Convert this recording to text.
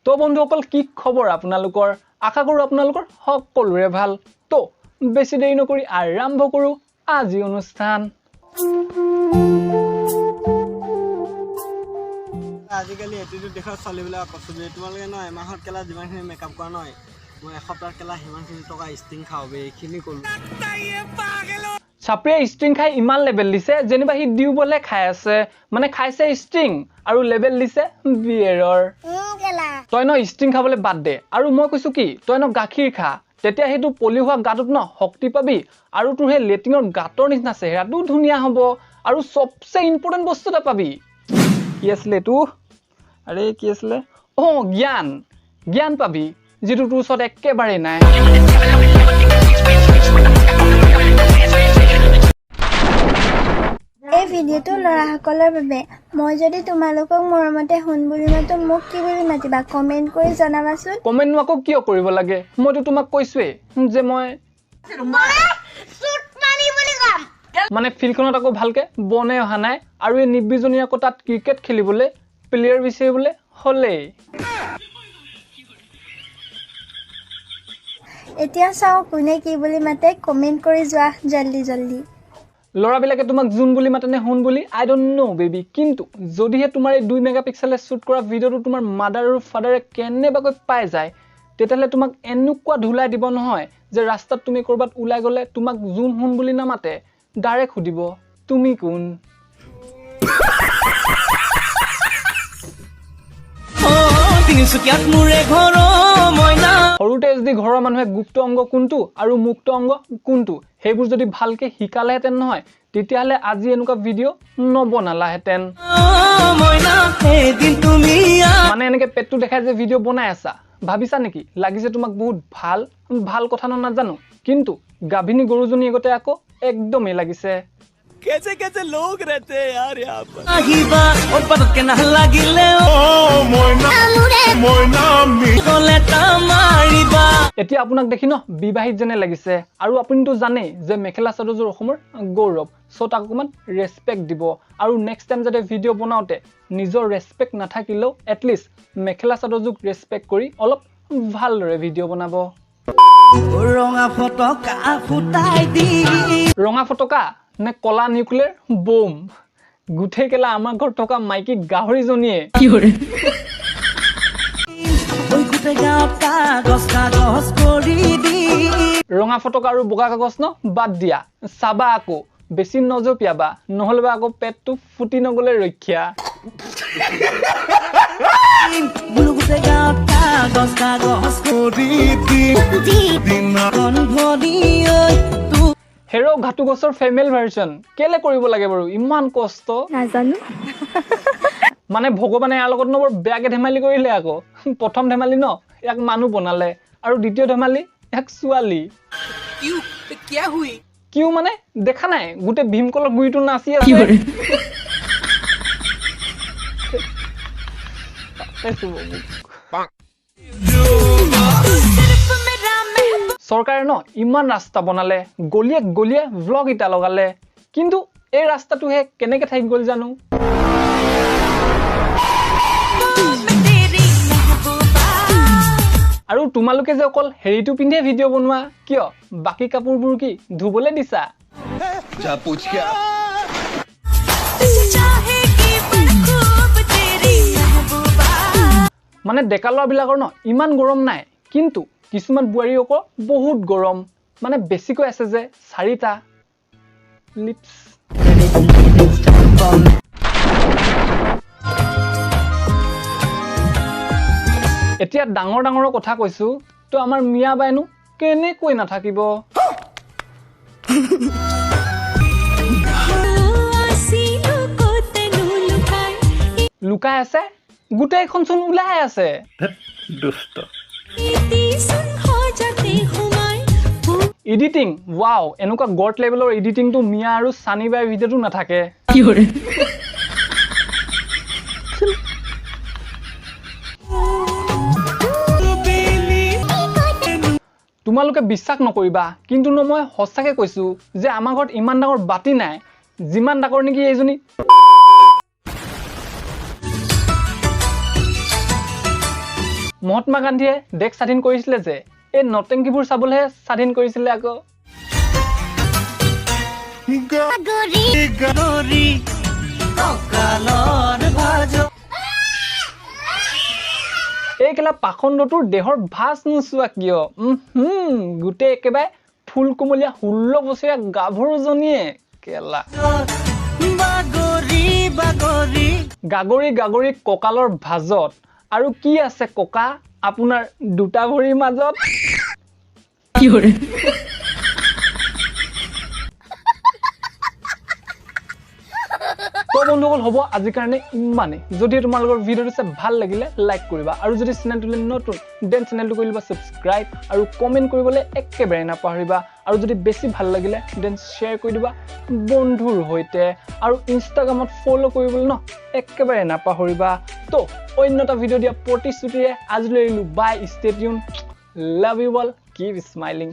তো বন্ধুসকল কি খবৰ আপোনালোকৰ আশা কৰো আপোনালোকৰ সকলোৰে ভাল তো বেছি দেৰি নকৰি আৰম্ভ কৰো আজি অনুষ্ঠান আজিকালি এটিটিউড দেখা চলিবিলাক কষ্ট তোমালোকে নহয় এমাহত কেলা যিমানখিনি মেকআপ কৰা নহয় মই এসপ্তাহ কেলা সিমানখিনি টকা ষ্টিং খাওঁবে এইখিনি কলো চাপৰিয়ে ষ্টিং খাই ইমান লেভেল দিছে যেনিবা হি দিউ বলে খাই আছে মানে খাইছে ষ্টিং আৰু লেভেল দিছে বিয়েৰৰ তই ন ষ্টিং খাবলৈ বাদ দে আৰু মই কৈছো কি তই ন গাখীৰ খা তেতিয়া হেতু পলি হোৱা গাটোত ন শক্তি পাবি আৰু তোৰ হে লেটিনৰ গাতৰ নিচিনা চেহেৰাটো ধুনিয়া হ'ব আৰু সবচে ইম্পৰ্টেন্ট বস্তু এটা পাবি কি আছিল এটো আৰে কি আছিল জ্ঞান পাবি যেটো তোৰ ওচৰত একেবাৰে নাই এই ভিডিওটো লৰাসকলৰ বাবে মই যদি তোমালোকক মৰমতে হুন বুলি মাতো মোক কি বুলি মাতিবা কমেন্ট কৰি জনাবাচোন কমেন্ট নো আকৌ কিয় কৰিব লাগে মইতো তোমাক কৈছোৱে যে মই শুট মাৰি বুলি কম মানে ফিল্ডখনত আকৌ ভালকে বনে অহা নাই আৰু এই 90 জনী আকৌ তাত ক্ৰিকেট খেলিবলৈ প্লেয়াৰ বিচাৰিবলৈ হলে এতিয়া চাও কোনে কি বুলি মাতে কমেন্ট কৰি যোৱা জলদি লৰাবিলাকে তোমাক জুন বুলি মাতেনে হুন বুলি আই ডোন্ট নো বেবি কিন্তু যদিহে তোমাৰ এই 2 মেগাপিক্সেলে শুট কৰা ভিডিওটো তোমাৰ মাদাৰ আৰু ফাদাৰে কেনেবাকৈ পাই যায় তেতিয়ালে তোমাক এনেকুৱা ধুলাই দিব নহয় যে ৰাস্তাত তুমি কৰবাত উলাই গলে তোমাক জুন হুন বুলি নামাতে ডাইৰেক্ট খুদিব তুমি কোন সৰুতে যদি ঘৰৰ মানুহে গুপ্ত অংগ কোনটো আৰু মুক্ত অংগ কোনটো সেইবোৰ যদি ভালকে শিকালেহেঁতেন নহয় তেতিয়াহলে আজি এনেকুৱা ভিডিও নবনালাহেঁতেন মানে এনেকে পেটটো দেখাই যে ভিডিও বনাই আছা ভাবিছা নেকি লাগিছে তোমাক বহুত ভাল কথা নাজানো কিন্তু গাভিনী গৰুজনী আগতে আকৌ একদমই লাগিছে कैसे लोग रहते हैं यार यहाँ पर আহিবা ওর পাতকে না লাগিলে ও ময়না মিলে তামাৰিবা এতিয়া আপোনাক দেখি ন বিবাহিত যেনে লাগিছে আৰু আপুনিটো জানে যে মেখেলা চাদৰযোৰ অসমৰ গৌৰৱ সো তাক অকমান ৰেসপেক্ট দিব আৰু নেক্সট টাইম যাতে ভিডিও বনাওতে নিজৰ ৰেসপেক্ট নাথাকিলেও এটলিষ্ট মেখেলা চাদৰযোৰ ৰেসপেক্ট কৰি অলপ ভালদৰে ভিডিও বনাব ৰঙা ফটকা ফুটাই দি ৰঙা ফটকা নে কলা নিউক্লিয়াৰ বোম গুঠে কেলা আমাৰ ঘৰ থকা মাইকি গাহৰি জনীয়ে কি হৰে ওই গুটে গাঁৱত কাগজ কৰি দি ৰঙা ফটকা আৰু বগা কাগজ ন বাদ দিয়া চাবা আকৌ বেছি নজপিয়াবা নহলে আকৌ পেটটো ফুটি নগলে ৰক্ষা বুলু গুটে গাঁৱত কাগজ কৰি দি দিনাখন ভৰি ঐ হেৰো ঘাটু গছৰ ফিমেল ভাৰ্সন কেলে কৰিব লাগে বাৰু ইমান কষ্ট নাজানো মানে ভগৱানে ইয়াৰ লগত নবৰ বেয়াকে ধেমালি কৰিলে আকৌ প্ৰথম ধেমালি ন এক মানুহ বনালে আৰু দ্বিতীয় ধেমালি এক ছোৱালী কিউ মানে দেখা নাই গুটে ভীমকলৰ গুইটো নাচি আছে চৰকাৰে ন ইমান ৰাস্তা বনালে গলিয়ে ভ্লগ ইটা লগালে কিন্তু এই ৰাস্তাটো হে কেনেকে থাকি গল জানো আৰু তোমালোকে যে অকল হেৰিটো পিন্ধে ভিডিও বনোৱা কিয় বাকি কাপোৰবোৰ কি ধুবলে দিছা যা পুছ কিয়া মানে ডেকালৰ বিলাকৰ ন ইমান গৰম নাই কিন্তু কিছুমান বুৱাৰী আকৌ বহুত গৰম মানে বেছিকৈ আছে যে 4টা লিপস এতিয়া ডাঙৰ কথা কৈছো তো আমাৰ মিয়া বাইনু কেনে কৈ নাথাকিব লুকাই আছে গোটেইখন চোন ওলাই আছে দুষ্ট এডিটিং ওয়াও এনেকুৱা গট লেভেলৰ এডিটিংটো মিয়া আৰু সানি বাই ভিডিওটো নাথাকে কি হৰে তোমালোকে বিশ্বাস নকৰিবা কিন্তু ন মই হসাকে কৈছো যে আমাৰ ঘৰত ইমান ডাঙৰ বাতি নাই যিমান ডাঙৰ নেকি এইজনী মহাত্মা গান্ধীয়ে দেশ স্বাধীন কৰিছিলে যে এই নটেংকিবোৰ চাবলৈহে স্বাধীন কৰিছিলে আকৌ এই কেলা পাখণ্ডটোৰ দেহৰ ভাজ নোচোৱা কিয় গোটেই একেবাৰে ফুল কোমলীয়া 16 বছৰীয়া গাভৰুজনীয়ে কেলা গাগৰি গাগৰি কঁকালৰ ভাজত আৰু কি আছে ককা আপোনাৰ দুটা ভৰিৰ মাজত কি হৰে তো বন্ধুসকল হ'ব আজিৰ কাৰণে ইমানে যদি তোমালোকৰ ভিডিঅ'টো চাই ভাল লাগিলে লাইক কৰিবা আৰু যদি চেনেলটোলৈ নতুন দেন চেনেলটো কৰি লবা সাবস্ক্ৰাইব আৰু কমেন্ট কৰিবলৈ একেবাৰে নাপাহৰিবা আৰু যদি বেছি ভাল লাগিলে দেন শ্বেয়াৰ কৰি দিবা বন্ধুৰ সৈতে আৰু ইনষ্টাগ্ৰামত ফলো কৰিবলৈ একেবাৰে নাপাহৰিবা তো অন্য এটা ভিডিঅ' দিয়া প্ৰতিশ্ৰুতিৰে আজিলৈ এৰিলো bye stay tune love you all keep smiling